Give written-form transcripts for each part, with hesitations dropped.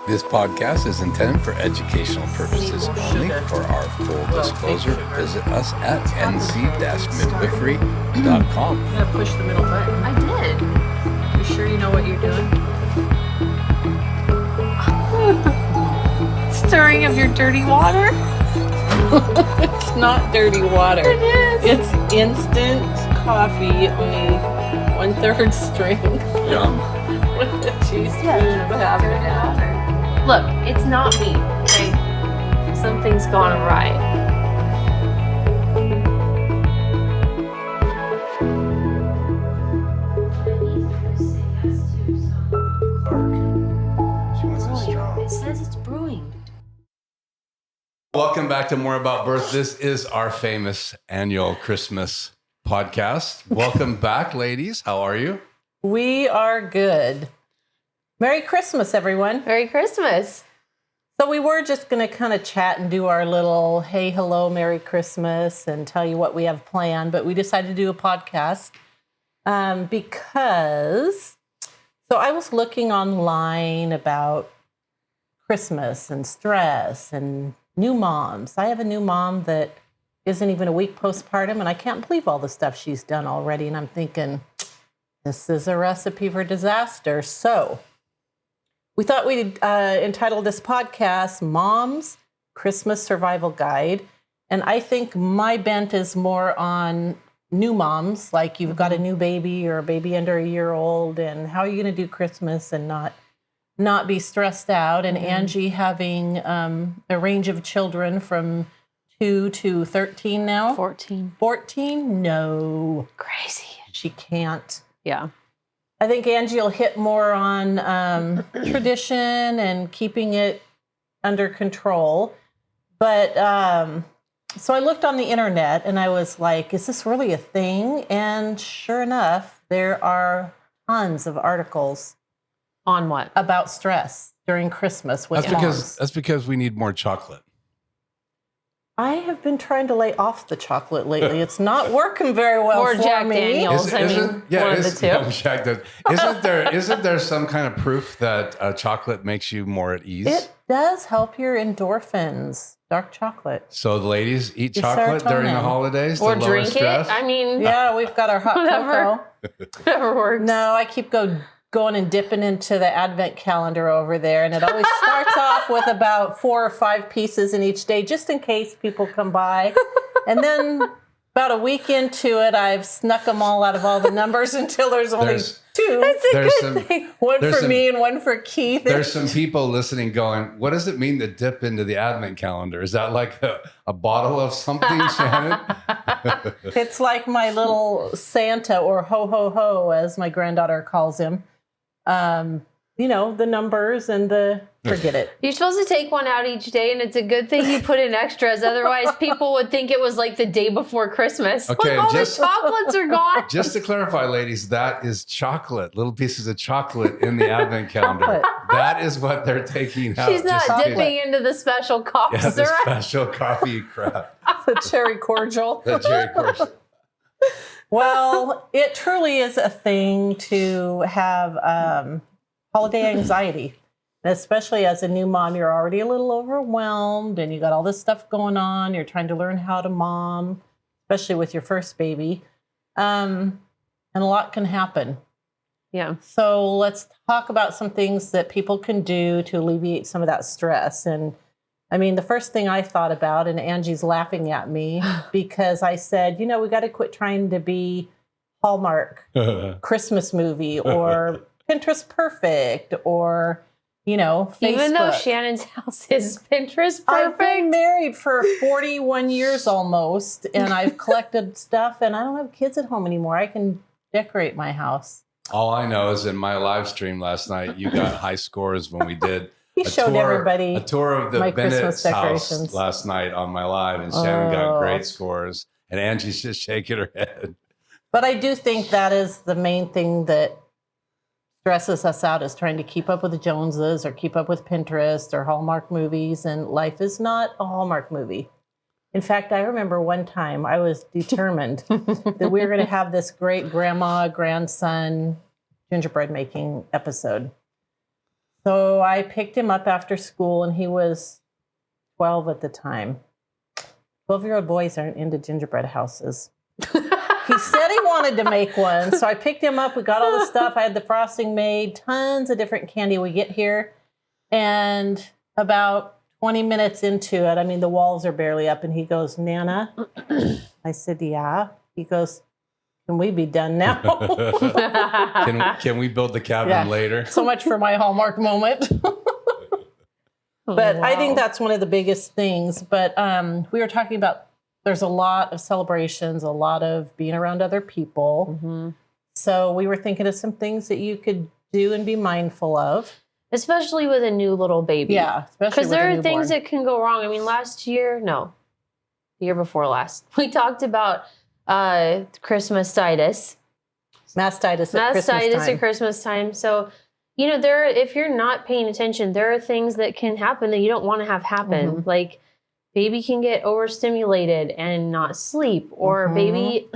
This podcast is intended for educational purposes only. For our full disclosure, visit us at nc-midwifery.com. You gotta push the middle button. I did. You sure you know what you're doing? Stirring of your dirty water? It's not dirty water. It is. It's instant coffee, only 1/3 string. Yum. With a teaspoon of water. Look, it's not me, okay? Something's gone awry. She wants it strong. It says it's brewing. Welcome back to More About Birth. This is our famous annual Christmas podcast. Welcome back, ladies. How are you? We are good. Merry Christmas, everyone. Merry Christmas. So we were just going to kind of chat and do our little hey, hello, Merry Christmas and tell you what we have planned. But we decided to do a podcast because I was looking online about Christmas and stress and new moms. I have a new mom that isn't even a week postpartum, and I can't believe all the stuff she's done already. And I'm thinking, this is a recipe for disaster. So we thought we'd entitle this podcast Mom's Christmas Survival Guide. And I think my bent is more on new moms, like you've got a new baby or a baby under a year old, and how are you going to do Christmas and not be stressed out. And Angie having a range of children from 2 to 13 now. 14. 14? No. Crazy. She can't. Yeah. I think Angie will hit more on tradition and keeping it under control. But so I looked on the internet and I was like, is this really a thing? And sure enough, there are tons of articles On what? about stress during Christmas with moms. That's because we need more chocolate. I have been trying to lay off the chocolate lately. It's not working very well Or for Jack me. Daniels. one of the two. Jack Daniels. Isn't there some kind of proof that chocolate makes you more at ease? It does help your endorphins, dark chocolate. So the ladies eat Your chocolate during the serotonin. holidays Or to lower drink stress? it. I mean, Yeah, we've got our hot Whatever. cocoa. whatever works. No, I keep going and dipping into the advent calendar over there, and it always starts off with about 4 or 5 pieces in each day, just in case people come by. And then about a week into it, I've snuck them all out of all the numbers until there's only There's- 2. It's a There's good some- thing. One there's for some- me and one for Keith. There's some people listening going, what does it mean to dip into the advent calendar? Is that like a bottle of something, Shannon? It's like my little Santa, or ho ho ho, as my granddaughter calls him. You know, the numbers and forget it. You're supposed to take one out each day, and it's a good thing you put in extras. Otherwise, people would think it was like the day before Christmas. Okay, Look, all just- the chocolates are gone. Just to clarify, ladies, that is chocolate, little pieces of chocolate in the advent calendar. Chocolate. That is what they're taking out. She's not just in case. dipping into the special cough Yeah, the syrup. special coffee crap. The cherry cordial. The cherry course. Well, it truly is a thing to have holiday anxiety. And especially as a new mom, you're already a little overwhelmed and you got all this stuff going on. You're trying to learn how to mom, especially with your first baby. And a lot can happen. Yeah. So let's talk about some things that people can do to alleviate some of that stress. And I mean, the first thing I thought about, and Angie's laughing at me because I said, we got to quit trying to be Hallmark Christmas movie or Pinterest perfect or, Facebook. Even though Shannon's house is Pinterest I've been perfect. married for 41 years almost, and I've collected stuff, and I don't have kids at home anymore. I can decorate my house. All I know is in my live stream last night, you got high scores when we did He showed everybody a tour of the my Bennett's Christmas house decorations. last night on my live, and Shannon got Oh. great scores, and Angie's just shaking her head. But I do think that is the main thing that stresses us out, is trying to keep up with the Joneses or keep up with Pinterest or Hallmark movies. And life is not a Hallmark movie. In fact, I remember one time I was determined that we were going to have this great grandma, grandson gingerbread making episode. So I picked him up after school, and he was 12 at the time. 12-year-old boys aren't into gingerbread houses. He said he wanted to make one. So I picked him up. We got all the stuff. I had the frosting made, tons of different candy. We get here, and about 20 minutes into it, I mean, the walls are barely up, and he goes, Nana. I said, yeah. He goes, can we be done now? Can we build the cabin later? So much for my Hallmark moment. But I think that's one of the biggest things. But we were talking about there's a lot of celebrations, a lot of being around other people. Mm-hmm. So we were thinking of some things that you could do and be mindful of. Especially with a new little baby. Yeah, especially because there are things that can go wrong. I mean, the year before last, we talked about Christmas-itis. Mastitis at Christmas time. So, if you're not paying attention, there are things that can happen that you don't want to have happen. Mm-hmm. Like baby can get overstimulated and not sleep, or baby.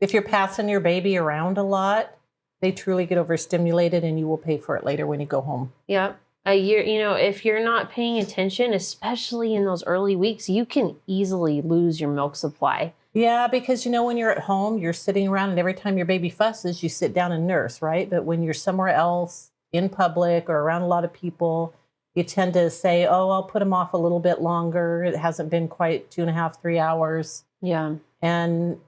If you're passing your baby around a lot, they truly get overstimulated, and you will pay for it later when you go home. Yep. If you're not paying attention, especially in those early weeks, you can easily lose your milk supply. Yeah, because when you're at home, you're sitting around, and every time your baby fusses, you sit down and nurse, right? But when you're somewhere else in public or around a lot of people, you tend to say, oh, I'll put him off a little bit longer. It hasn't been quite 2.5, 3 hours. Yeah. And,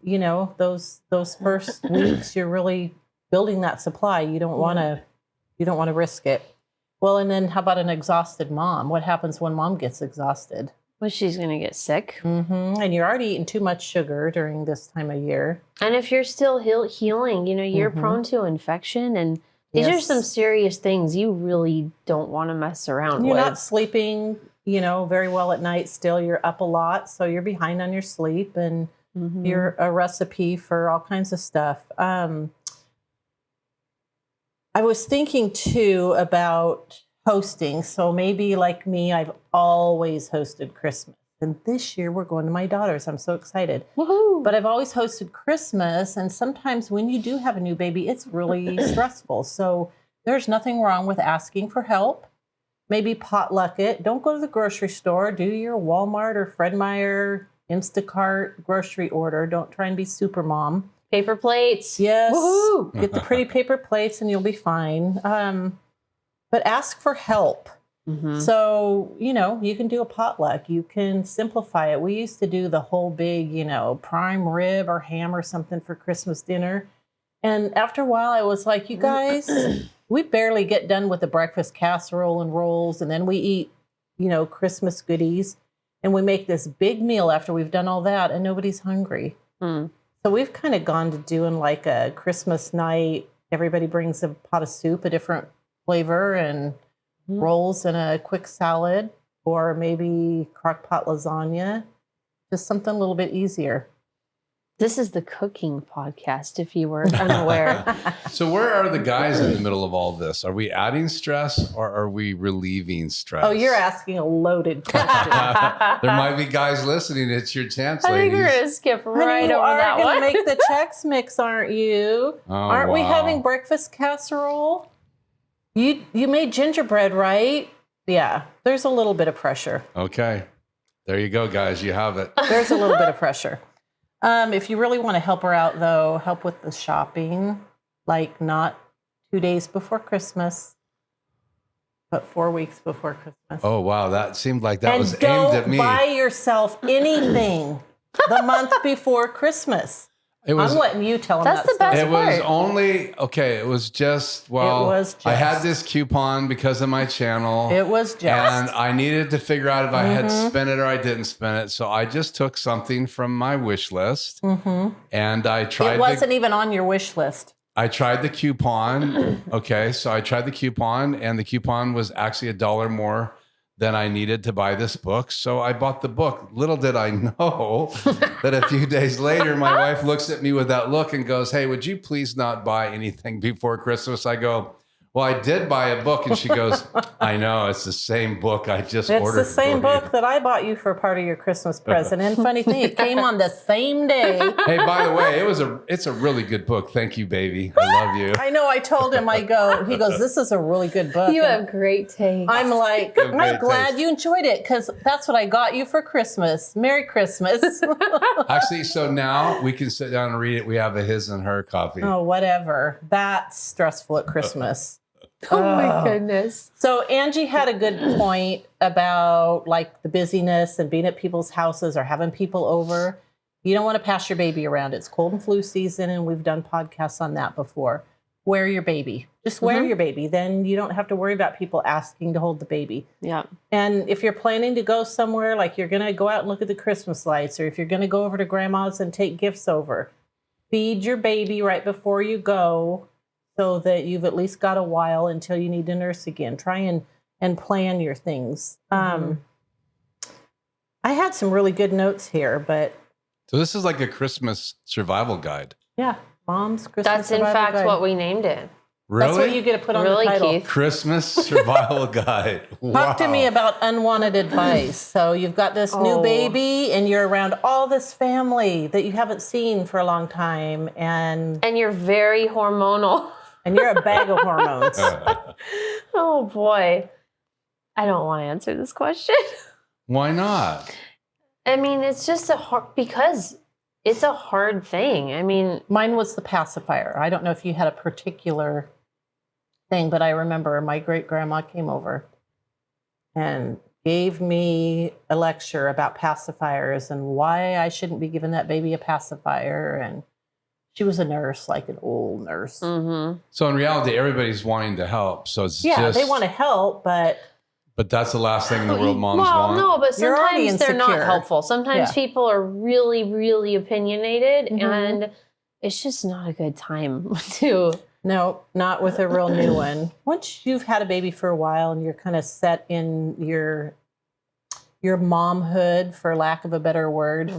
those first weeks, you're really building that supply. You don't want to risk it. Well, and then how about an exhausted mom? What happens when mom gets exhausted? Well, she's going to get sick. Mm-hmm. And you're already eating too much sugar during this time of year. And if you're still healing, you're prone to infection. And these are some serious things you really don't want to mess around with. You're not sleeping, very well at night still. You're up a lot, so you're behind on your sleep, and you're a recipe for all kinds of stuff. I was thinking, too, about hosting. So maybe like me, I've always hosted Christmas. And this year we're going to my daughter's. I'm so excited. Woohoo! But I've always hosted Christmas. And sometimes when you do have a new baby, it's really stressful. So there's nothing wrong with asking for help. Maybe potluck it. Don't go to the grocery store. Do your Walmart or Fred Meyer Instacart grocery order. Don't try and be super mom. Paper plates. Yes. Woohoo! Get the pretty paper plates and you'll be fine. But ask for help. Mm-hmm. So, you can do a potluck. You can simplify it. We used to do the whole big, prime rib or ham or something for Christmas dinner. And after a while, I was like, you guys, we barely get done with the breakfast casserole and rolls. And then we eat, Christmas goodies. And we make this big meal after we've done all that, and nobody's hungry. Mm. So we've kind of gone to doing like a Christmas night. Everybody brings a pot of soup, a different flavor, and rolls and a quick salad, or maybe crock pot lasagna. Just something a little bit easier. This is the cooking podcast, if you were unaware. So where are the guys in the middle of all this? Are we adding stress or are we relieving stress? Oh, you're asking a loaded question. There might be guys listening. It's your chance, I think ladies. we're going to skip right you over are that going one. to make the Chex Mix, aren't you? Oh, aren't we wow. having breakfast casserole? You made gingerbread, right? Yeah, there's a little bit of pressure. Okay. There you go, guys. You have it. There's a little bit of pressure. If you really want to help her out, though, help with the shopping, like not 2 days before Christmas, but 4 weeks before Christmas. Oh, wow. That seemed like that was and aimed at me. don't buy yourself anything the month before Christmas. I'm letting you tell them That's the best It was part. only, okay, it was just, well, It was I had just. this coupon because of my channel. It was just. And I needed to figure out if I had spent it or I didn't spend it. So I just took something from my wish list and I tried It wasn't even on your wish list. I tried the coupon. Okay, so I tried the coupon and the coupon was actually $1 more than I needed to buy this book. So I bought the book. Little did I know that a few days later, my wife looks at me with that look and goes, hey, would you please not buy anything before Christmas? I go, well, I did buy a book. And she goes, I know, it's the same book I just ordered. It's the same for you." book that I bought you for part of your Christmas present. And funny thing, it came on the same day. Hey, by the way, it's a really good book. Thank you, baby. I love you. I know. I told him, he goes, this is a really good book. You And have great taste. I'm like, You have I'm great glad taste. you enjoyed it because that's what I got you for Christmas. Merry Christmas. Actually, so now we can sit down and read it. We have a his and her copy. Oh, whatever. That's stressful at Christmas. Oh my goodness. So Angie had a good point about like the busyness and being at people's houses or having people over. You don't want to pass your baby around. It's cold and flu season, and we've done podcasts on that before. Wear your baby. Just wear your baby. Then you don't have to worry about people asking to hold the baby. Yeah. And if you're planning to go somewhere, like you're going to go out and look at the Christmas lights, or if you're going to go over to grandma's and take gifts over, feed your baby right before you go so that you've at least got a while until you need to nurse again. Try and plan your things. I had some really good notes here, but So this is like a Christmas survival guide. yeah, Mom's Christmas That's in Survival fact Guide. what we named it. Really? That's what you get to put on Really, the title. Keith? Christmas survival guide. Talk to me about unwanted advice. So you've got this new Oh. baby and you're around all this family that you haven't seen for a long time, and And you're very hormonal. you're a bag of hormones. Oh boy. I don't want to answer this question. Why not? I mean, it's just because it's a hard thing. I mean, Mine was the pacifier. I don't know if you had a particular thing, but I remember my great grandma came over and gave me a lecture about pacifiers and why I shouldn't be giving that baby a pacifier. And she was a nurse, like an old nurse. So in reality, everybody's wanting to help. So it's Yeah, just, they want to help, but that's the last thing in the world moms well, want. no, but You're already sometimes they're not insecure. helpful. Sometimes Yeah. people are really, really opinionated, Mhm. and it's just not a good time to. no, not with a real new one. Once you've had a baby for a while and you're kind of set in your momhood, for lack of a better word,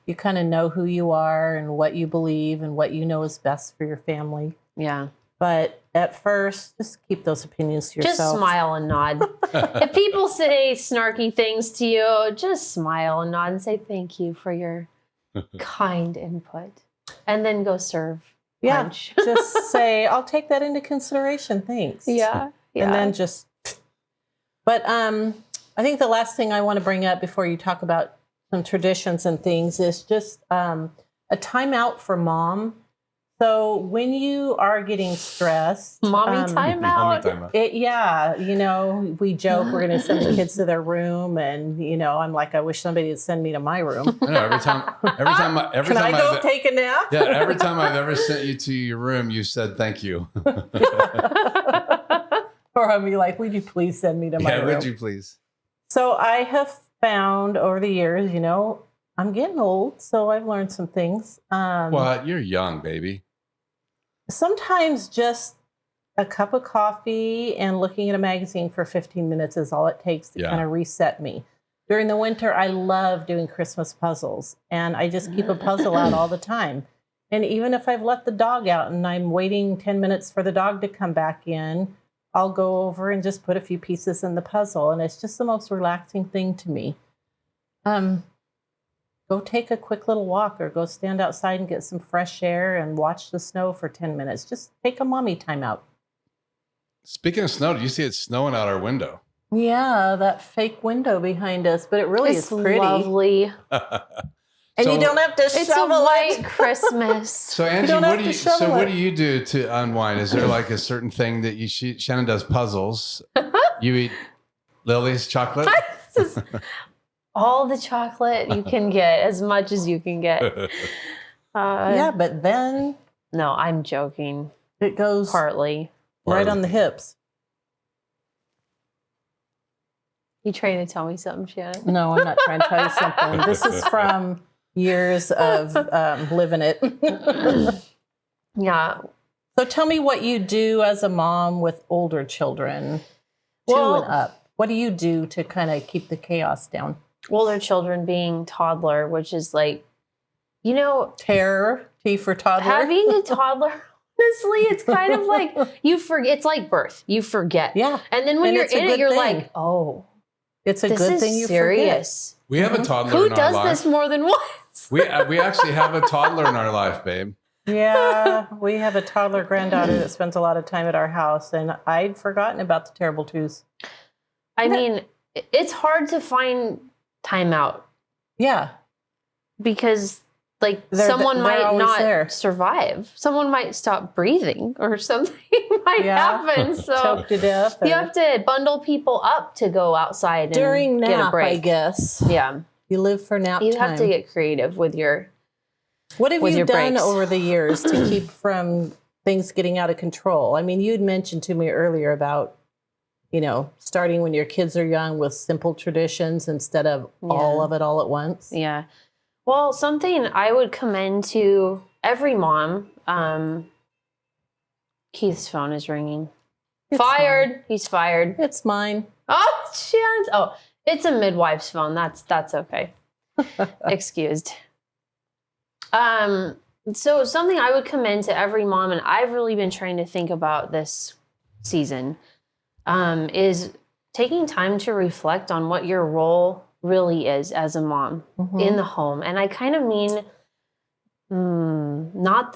you kind of know who you are and what you believe and what you know is best for your family. Yeah. But at first, just keep those opinions to yourself. Just smile and nod. If people say snarky things to you, just smile and nod and say thank you for your kind input. And then go serve lunch. Just say, I'll take that into consideration. Thanks. Yeah. And then just, but I think the last thing I want to bring up before you talk about some traditions and things is just a timeout for mom. So when you are getting stressed, Mommy Mommy timeout. timeout. we joke we're going to send the kids to their room, and I'm like, I wish somebody would send me to my room. I know, every time Can I go I've, take a nap? yeah, every time I've ever sent you to your room, you said thank you. Or I'll be like, would you please send me to my room? Would you please? So I have found over the years, I'm getting old, so I've learned some things. Well, you're young, baby. Sometimes just a cup of coffee and looking at a magazine for 15 minutes is all it takes to kind of reset me. During the winter, I love doing Christmas puzzles, and I just keep a puzzle out all the time. And even if I've let the dog out and I'm waiting 10 minutes for the dog to come back in, I'll go over and just put a few pieces in the puzzle, and it's just the most relaxing thing to me. Go take a quick little walk or go stand outside and get some fresh air and watch the snow for 10 minutes. Just take a mommy time out. Speaking of snow, do you see it snowing out our window? Yeah, that fake window behind us, but it really It's is pretty. lovely. And you don't have to It's a shovel white it. Christmas. So Angie, don't have to what shovel do you do to unwind? Is there like a certain thing that Shannon does puzzles? You eat Lily's chocolate? This is all the chocolate you can get, as much as you can get. Yeah, but then No, I'm joking. it goes Partly. right on the hips. You trying to tell me something, Shannon? No, I'm not trying to tell you something. This is from years of living it. Yeah. So tell me what you do as a mom with older children, two and up. What do you do to kind of keep the chaos down? Older children being toddler, which is like, Terror, T for toddler. having a toddler it's kind of like you forget. It's like birth. You forget. Yeah. And then when And you're it's a in it, good you're thing. like, oh, It's a this good is thing you serious. We have a toddler Who in our does life. this more than once? We actually have a toddler in our life, babe. forget. Yeah, we have a toddler granddaughter that spends a lot of time at our house, and I'd forgotten about the terrible twos. I mean, it's hard to find time out Yeah. because like They're someone might always not there. survive. Someone might stop breathing or something might Yeah. happen. So Choked to death. you or- have to bundle people up to go outside and during get a nap, break. I guess. Yeah. You live for nap You time. have to get creative with your What have with you your done breaks. over the years to keep from things getting out of control? I mean, you'd mentioned to me earlier about, starting when your kids are young with simple traditions instead of all of it all at once. Yeah. Well, something I would commend to every mom. Keith's phone is ringing. It's Fired. mine. He's fired. It's mine. Oh, Shannon's. Oh, it's a midwife's phone. That's okay. Excused. So something I would commend to every mom, and I've really been trying to think about this season, is taking time to reflect on what your role really is as a mom in the home. And I kind of mean not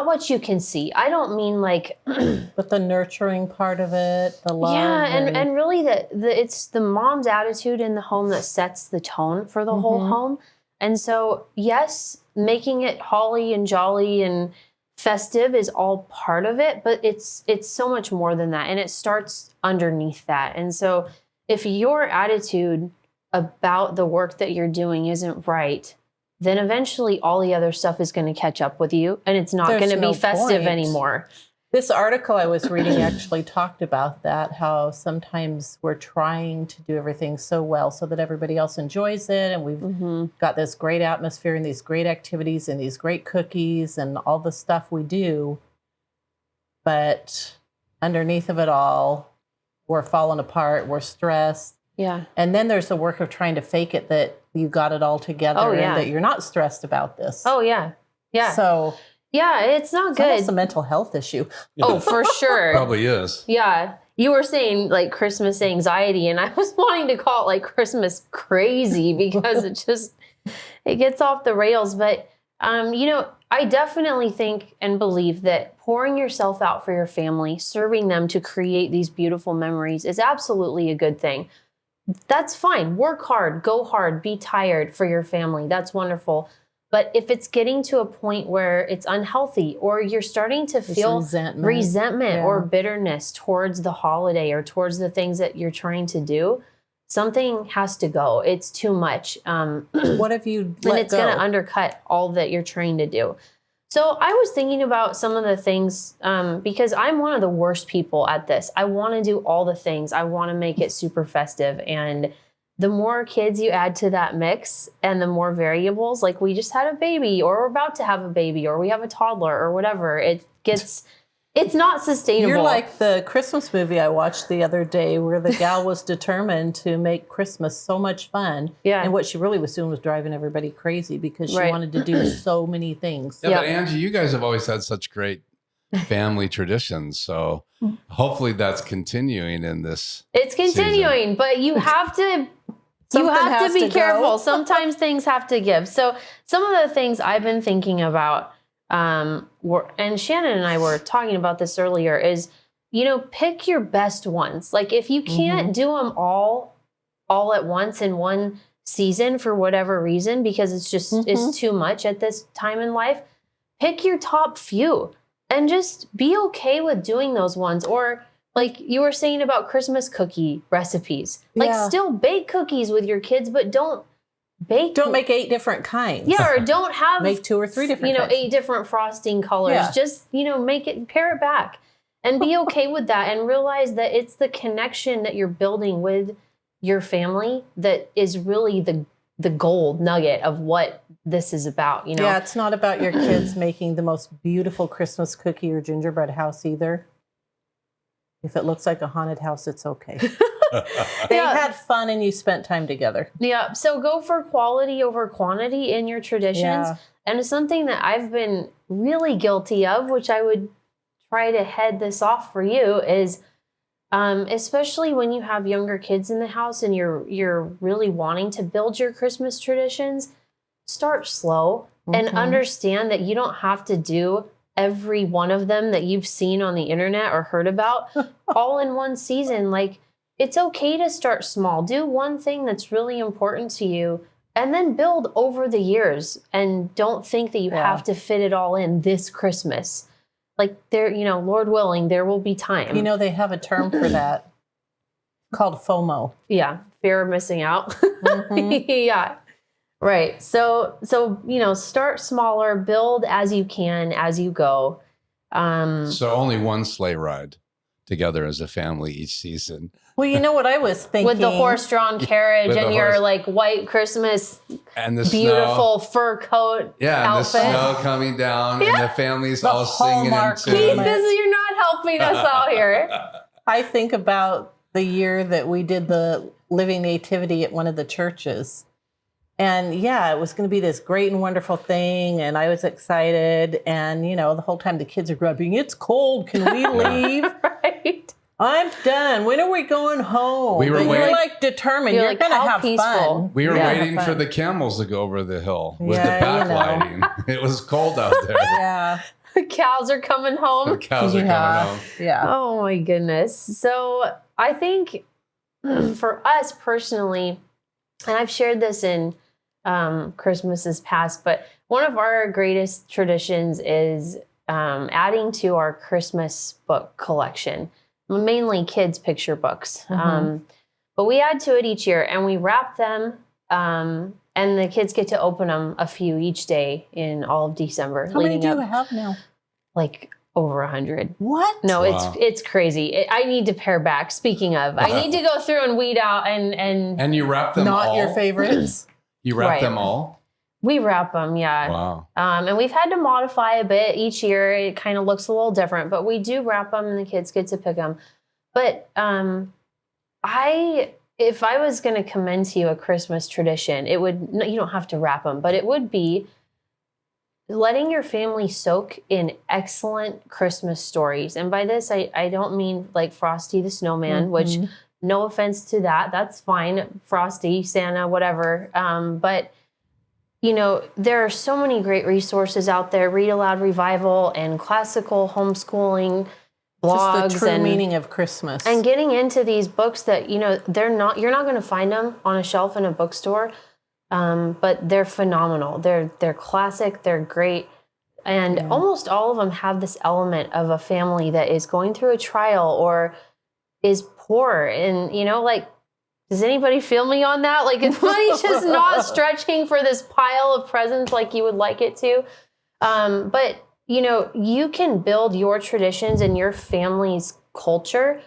what you can see. I don't mean like But the nurturing part of it, the love. yeah, and really it's the mom's attitude in the home that sets the tone for the whole home. And so, yes, making it holly and jolly and festive is all part of it, but it's so much more than that, and it starts underneath that. And so, if your attitude about the work that you're doing isn't right, then eventually all the other stuff is going to catch up with you, and it's not There's going to no be festive point. anymore. This article I was reading actually talked about that, how sometimes we're trying to do everything so well so that everybody else enjoys it. And we've got this great atmosphere and these great activities and these great cookies and all the stuff we do. But underneath of it all, we're falling apart, we're stressed. Yeah. And then there's the work of trying to fake it that you got it all together Oh, yeah. and that you're not stressed about this. Oh, yeah. Yeah. So Yeah, it's not it's almost good. a mental health issue. Oh, for sure. Probably is. Yeah. You were saying like Christmas anxiety, and I was wanting to call it like Christmas crazy because it gets off the rails. But, I definitely think and believe that pouring yourself out for your family, serving them to create these beautiful memories is absolutely a good thing. That's fine. Work hard, go hard, be tired for your family. That's wonderful. But if it's getting to a point where it's unhealthy or you're starting to feel resentment or bitterness towards the holiday or towards the things that you're trying to do, something has to go. It's too much. What have you let and it's going to undercut all that you're trying to do. So I was thinking about some of the things because I'm one of the worst people at this. I want to do all the things. I want to make it super festive. And the more kids you add to that mix and the more variables, like we just had a baby or we're about to have a baby or we have a toddler or whatever, it's not sustainable. You're like the Christmas movie I watched the other day where the gal was determined to make Christmas so much fun. Yeah. And what she really was doing was driving everybody crazy because she Right. wanted to do so many things. Yeah, Yeah. but Angie, you guys have always had such great family traditions. So hopefully that's continuing in this. It's continuing, but you have to Something be has to careful. go. Sometimes things have to give. So some of the things I've been thinking about, and Shannon and I were talking about this earlier, is pick your best ones. Like if you can't do them all at once in one season for whatever reason, because it's just it's too much at this time in life, pick your top few and just be okay with doing those ones. Or like you were saying about Christmas cookie recipes, like Yeah. still bake cookies with your kids, but don't make 8 different kinds. yeah, or don't have Make 2 or 3 different kinds. 8 different frosting colors. Yeah. Just pare it back and be okay with that, and realize that it's the connection that you're building with your family that is really the gold nugget of what this is about. Yeah, it's not about your kids making the most beautiful Christmas cookie or gingerbread house either. If it looks like a haunted house, it's okay. They had fun and you spent time together. Yeah. So go for quality over quantity in your traditions. Yeah. And it's something that I've been really guilty of, which I would try to head this off for you, is especially when you have younger kids in the house and you're really wanting to build your Christmas traditions, start slow and understand that you don't have to do every one of them that you've seen on the internet or heard about all in one season. Like, it's okay to start small. Do one thing that's really important to you and then build over the years, and don't think that you have to fit it all in this Christmas. Like, there, Lord willing, there will be time. They have a term for that called FOMO. Yeah. Fear of missing out. Yeah. Right. So, start smaller, build as you can, as you go. So only one sleigh ride together as a family each season. Well, you know what I was thinking? With the horse-drawn carriage With and the your horse. like white Christmas And the beautiful fur coat Yeah, and the outfit. snow coming down, and the families The all singing Hallmark into Keith, Christmas. you're not helping us out here. I think about the year that we did the Living Nativity at one of the churches. And it was going to be this great and wonderful thing. And I was excited. And, the whole time the kids are grumping, it's cold. Can we leave? Right. I'm done. When are we going home? We were But waiting- you're like determined. You're You're, like, going to how have peaceful. fun. We were Yeah, waiting have for fun. the camels to go over the hill with Yeah, the you know. backlighting. It was cold out there. Yeah. The cows are coming The home. cows are coming home. Yeah. Oh my goodness. So I think for us personally, and I've shared this in Christmases past, but one of our greatest traditions is adding to our Christmas book collection, mainly kids' picture books. But we add to it each year, and we wrap them, and the kids get to open them a few each day in all of December. How many leading do you up, have now? like over 100. What? No, Wow. it's crazy. I need to pare back. Speaking of, I need to go through and weed out and And you wrap them Not all? your favorites. You wrap Right. them all? we wrap them. Yeah. Wow. And we've had to modify a bit each year. It kind of looks a little different, but we do wrap them and the kids get to pick them. But if I was going to commend to you a Christmas tradition, it would, you don't have to wrap them, but it would be letting your family soak in excellent Christmas stories. And by this, I don't mean like Frosty the Snowman, which no offense to that. That's fine. Frosty, Santa, whatever. But there are so many great resources out there. Read Aloud Revival and classical homeschooling blogs. Just the true and meaning of Christmas. and getting into these books that, you're not going to find them on a shelf in a bookstore. But they're phenomenal. They're classic. They're great. And almost all of them have this element of a family that is going through a trial or is poor. And, does anybody feel me on that? Like, if money's just not stretching for this pile of presents like you would like it to. But, you can build your traditions and your family's culture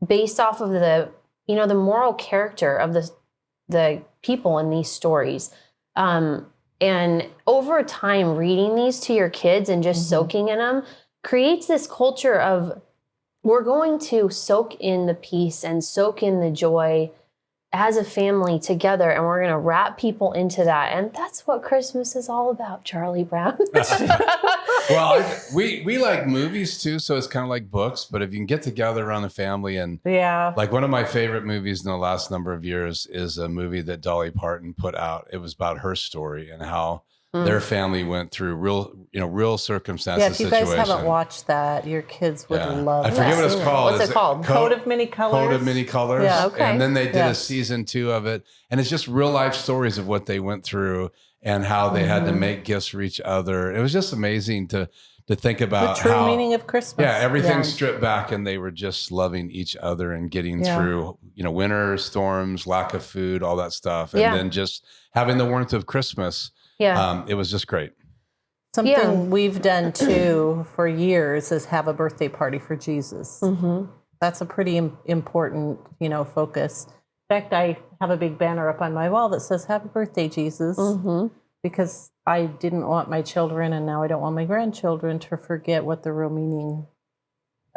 based off of the moral character of the people in these stories. And over time, reading these to your kids and just soaking in them creates this culture of, we're going to soak in the peace and soak in the joy as a family together, and we're going to wrap people into that. And that's what Christmas is all about, Charlie Brown. Well, we like movies too, so it's kind of like books. But if you can get together around the family, and like one of my favorite movies in the last number of years is a movie that Dolly Parton put out. It was about her story and how their family went through real circumstances. Yeah, if you guys situation. haven't watched that, your kids would love I it. forget what it's called. What's Is it called? Code of Many Colors. Code of Many Colors. Yeah. Okay. And then they did Yeah. a season 2 of it. And it's just real life stories of what they went through and how they had to make gifts for each other. It was just amazing to think The about true how, meaning of Christmas. everything stripped back, and they were just loving each other and getting through, winter storms, lack of food, all that stuff. And then just having the warmth of Christmas. Yeah. It was just great. Something we've done too for years is have a birthday party for Jesus. That's a pretty important, focus. In fact, I have a big banner up on my wall that says "Happy Birthday, Jesus," because I didn't want my children, and now I don't want my grandchildren to forget what the real meaning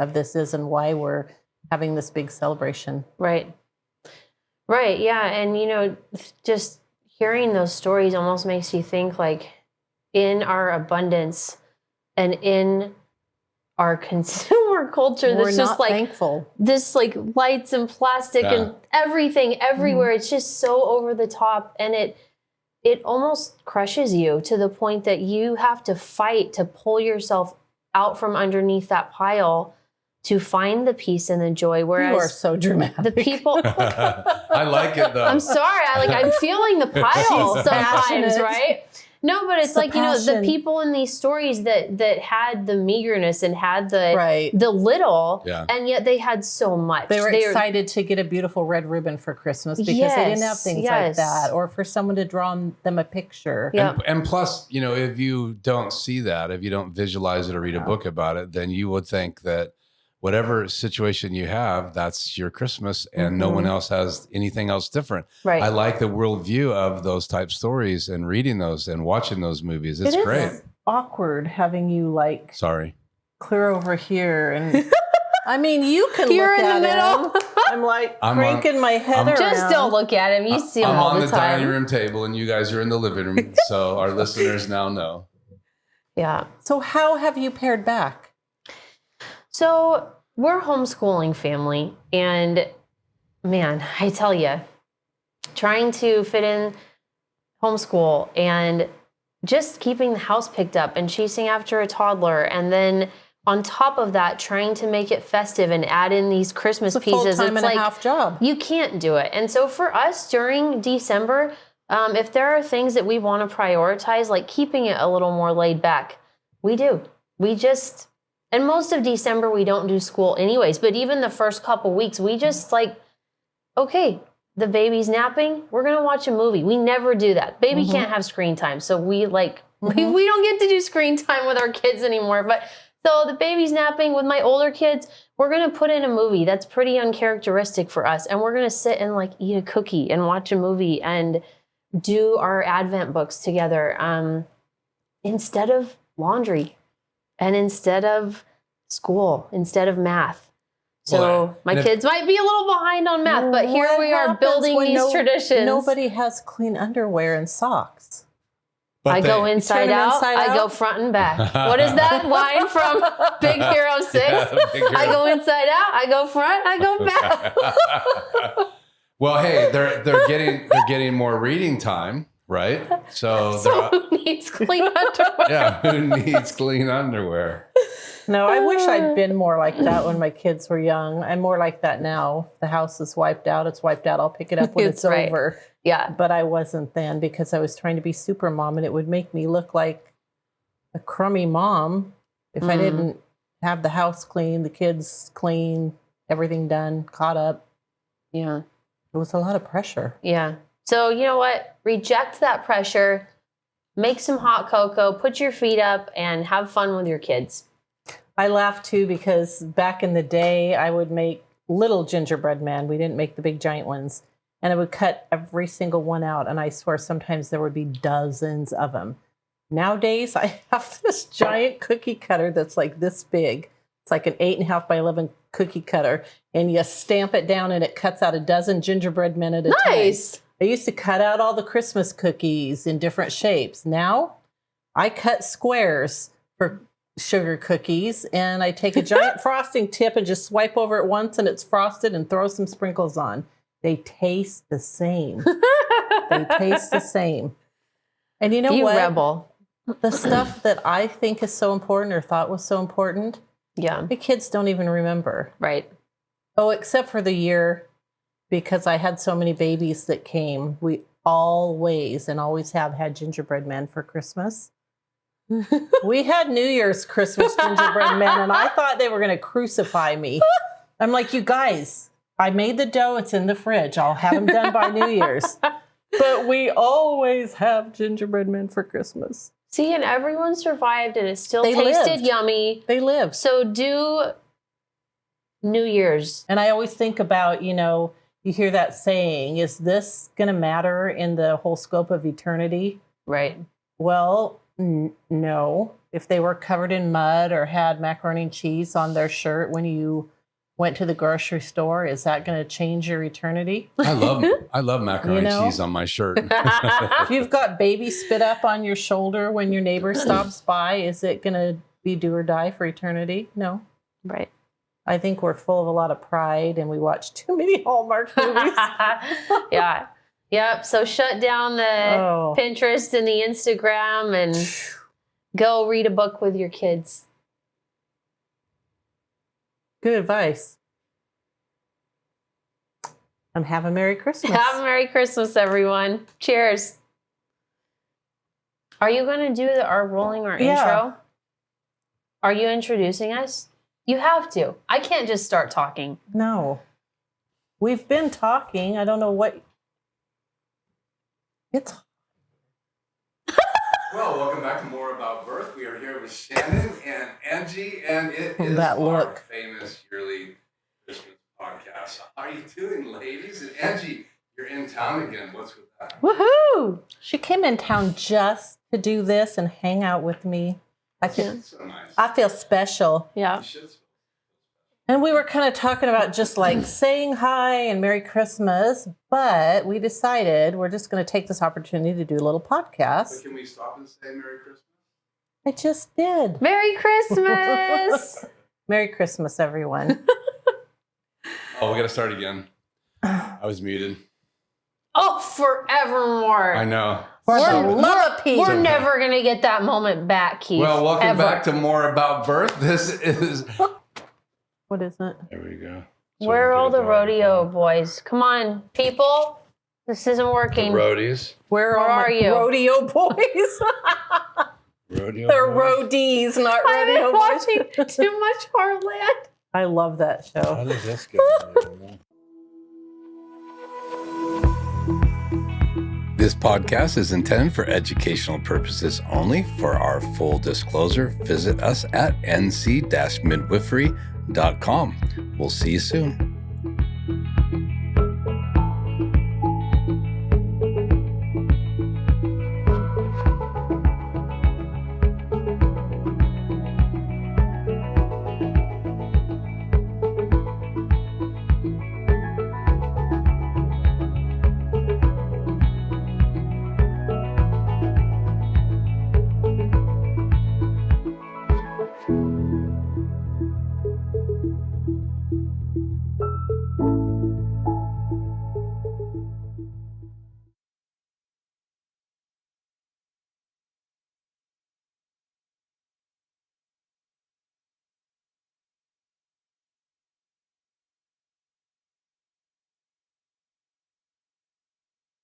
of this is and why we're having this big celebration. Right. Right. Yeah. And, just hearing those stories almost makes you think like in our abundance and in our consumer culture We're that's not just like thankful. this, like lights and plastic and everything everywhere. Mm-hmm. It's just so over the top, and it almost crushes you to the point that you have to fight to pull yourself out from underneath that pile to find the peace and the joy. Whereas You are so dramatic. the people, I like it though. I'm sorry, I'm feeling the pile She's sometimes, passionate. right? No, but it's The like, the passion. people in these stories that had the meagerness and had the Right. the little, Yeah. and yet they had so much. They were excited to get a beautiful red ribbon for Christmas because they didn't have things like that, or for someone to draw them a picture. Yep. And plus, if you don't see that, if you don't visualize it or read a book about it, then you would think that whatever situation you have, that's your Christmas, and no one else has anything else different. Right. I like the worldview of those type stories and reading those and watching those movies. It's great. It's awkward having you Sorry. clear over here, and I mean, you can You're look in the at middle. him. I'm cranking my head around. Just don't look at him. You see him I'm all on the the time. dining room table, and you guys are in the living room, so our listeners now know. Yeah. So how have you pared back? So we're a homeschooling family, and man, I tell you, trying to fit in homeschool and just keeping the house picked up and chasing after a toddler, and then on top of that, trying to make it festive and add in these Christmas It's a pieces. full-time It's and like a half job. you can't do it. And so for us during December, if there are things that we want to prioritize, like keeping it a little more laid back, we do. And most of December, we don't do school anyways. But even the first couple weeks, we just okay, the baby's napping. We're going to watch a movie. We never do that. Baby can't have screen time. So we we don't get to do screen time with our kids anymore. But so the baby's napping with my older kids. We're going to put in a movie that's pretty uncharacteristic for us. And we're going to sit and eat a cookie and watch a movie and do our Advent books together instead of laundry. And instead of school, instead of math. So my kids might be a little behind on math, but here we are building these traditions. Nobody has clean underwear and socks. I go inside out, I go front and back. What is that line from Big Hero 6? I go inside out, I go front, I go back. Well, hey, they're getting more reading time, right? So who needs clean underwear? yeah, who needs clean underwear? No, I wish I'd been more like that when my kids were young. I'm more like that now. The house is wiped out. It's wiped out. I'll pick it up when it's right. over. Yeah. But I wasn't then because I was trying to be super mom, and it would make me look like a crummy mom if I didn't have the house clean, the kids clean, everything done, caught up. Yeah. It was a lot of pressure. Yeah. So you know what? Reject that pressure. Make some hot cocoa, put your feet up, and have fun with your kids. I laugh too because back in the day, I would make little gingerbread men. We didn't make the big giant ones. And I would cut every single one out. And I swear sometimes there would be dozens of them. Nowadays, I have this giant cookie cutter that's like this big. It's like an 8.5 by 11 cookie cutter. And you stamp it down and it cuts out a dozen gingerbread men at a time. Nice. I used to cut out all the Christmas cookies in different shapes. Now I cut squares for sugar cookies, and I take a giant frosting tip and just swipe over it once and it's frosted and throw some sprinkles on. They taste the same. They taste the same. And you know You what? rebel. The stuff that I think is so important or thought was so important, Yeah. the kids don't even remember. Right. Oh, except for the year, because I had so many babies that came. We always and always have had gingerbread men for Christmas. We had New Year's Christmas gingerbread men, and I thought they were going to crucify me. I'm like, you guys, I made the dough. It's in the fridge. I'll have them done by New Year's. But we always have gingerbread men for Christmas. See, and everyone survived, and it still They tasted lived. yummy. They live. So do New Year's. And I always think about, you hear that saying, is this going to matter in the whole scope of eternity? Right. Well, no. If they were covered in mud or had macaroni and cheese on their shirt when you went to the grocery store, is that going to change your eternity? I love macaroni and cheese on my shirt. If you've got baby spit up on your shoulder when your neighbor stops by, is it going to be do or die for eternity? No. Right. I think we're full of a lot of pride and we watch too many Hallmark movies. Yeah. Yep. So shut down the Pinterest and the Instagram and go read a book with your kids. Good advice. And have a Merry Christmas. Have a Merry Christmas, everyone. Cheers. Are you going to do our rolling our intro? Are you introducing us? You have to. I can't just start talking. No. We've been talking. I don't know what. It's. Well, welcome back to More About Birth. We are here with Shannon and Angie, and it is That our look. famous yearly Christmas podcast. How are you doing, ladies? And Angie, you're in town again. What's with that? Woohoo! She came in town just to do this and hang out with me. I feel, So nice. I feel special. Yeah. You should. And we were kind of talking about just like saying hi and Merry Christmas, but we decided we're just going to take this opportunity to do a little But podcast. can we stop and say Merry Christmas? I just did. Merry Christmas. Merry Christmas, everyone. Oh, we got to start again. I was muted. Oh, forevermore. I know. For the love of Pete. We're never going to get that moment back, Keith. Well, welcome ever. back to More About Birth. This is. What is it? There we go. Where are all the rodeo boys? Come on, people. This isn't working. Roadies. Where are my you? rodeo boys? Rodeo. They're boys? roadies, not I've been rodeo boys. watching too much Heartland. I love that How show. does this go? This podcast is intended for educational purposes only. For our full disclosure, visit us at nc-midwifery.com. We'll see you soon.